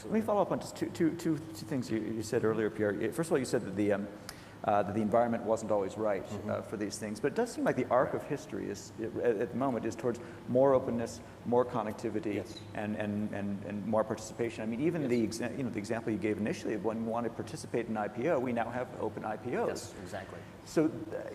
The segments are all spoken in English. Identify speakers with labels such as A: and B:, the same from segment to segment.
A: Let me follow up on just two things you said earlier, Pierre. First of all, you said that the environment wasn't always right for these things, but it does seem like the arc of history is, at the moment, is towards more openness, more connectivity,
B: Yes.
A: and more participation. I mean, even the example you gave initially of when we want to participate in IPO, we now have open IPOs.
B: Yes, exactly.
A: So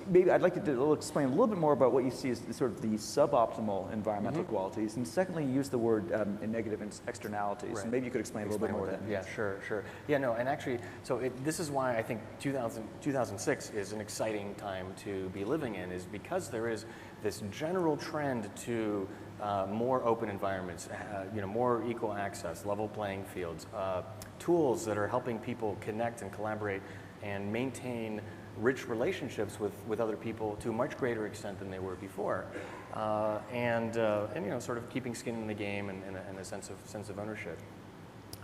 A: maybe I'd like you to explain a little bit more about what you see as sort of the suboptimal environmental qualities, and secondly, use the word negative externalities.
B: Right.
A: And maybe you could explain a little bit more of that.
B: Yeah, sure. Yeah, no, and actually, so this is why I think 2006 is an exciting time to be living in, is because there is this general trend to more open environments, more equal access, level playing fields, tools that are helping people connect and collaborate and maintain rich relationships with other people to a much greater extent than they were before, and sort of keeping skin in the game and a sense of ownership.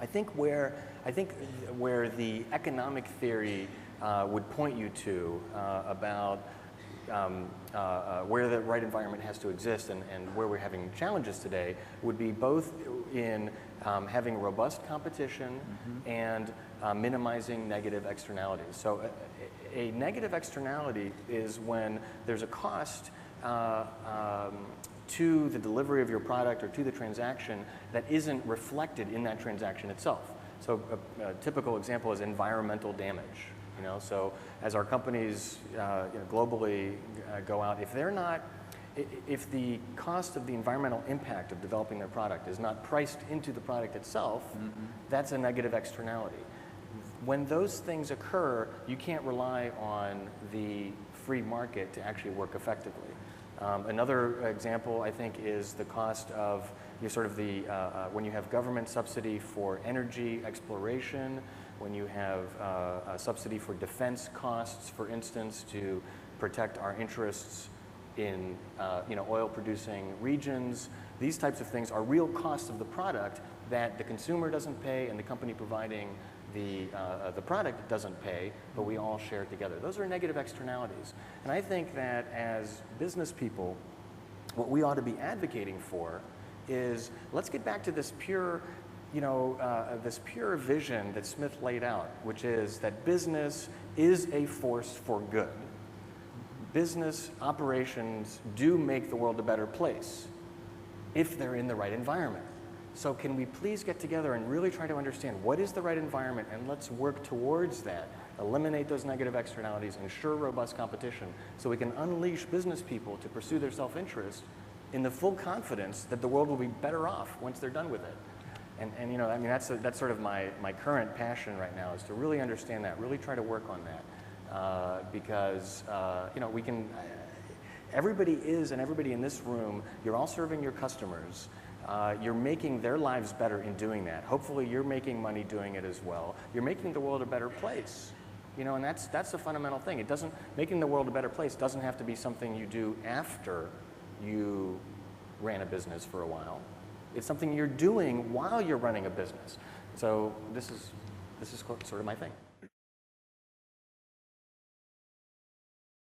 B: I think where the economic theory would point you to about where the right environment has to exist and where we're having challenges today would be both in having robust competition and minimizing negative externalities. So a negative externality is when there's a cost to the delivery of your product or to the transaction that isn't reflected in that transaction itself. So a typical example is environmental damage. So as our companies globally go out, if the cost of the environmental impact of developing their product is not priced into the product itself, that's a negative externality. When those things occur, you can't rely on the free market to actually work effectively. Another example, I think, is the cost of when you have government subsidy for energy exploration, when you have a subsidy for defense costs, for instance, to protect our interests in oil-producing regions. These types of things are real costs of the product that the consumer doesn't pay and the company providing the product doesn't pay, but we all share it together. Those are negative externalities. And I think that as business people, what we ought to be advocating for is, let's get back to this pure vision that Smith laid out, which is that business is a force for good. Business operations do make the world a better place if they're in the right environment. So can we please get together and really try to understand what is the right environment, and let's work towards that. Eliminate those negative externalities, ensure robust competition, so we can unleash business people to pursue their self-interest in the full confidence that the world will be better off once they're done with it. And that's sort of my current passion right now, is to really understand that, really try to work on that, because we can. Everybody in this room, you're all serving your customers. You're making their lives better in doing that. Hopefully you're making money doing it as well. You're making the world a better place. And that's the fundamental thing. Making the world a better place doesn't have to be something you do after you ran a business for a while. It's something you're doing while you're running a business. So this is sort of my thing.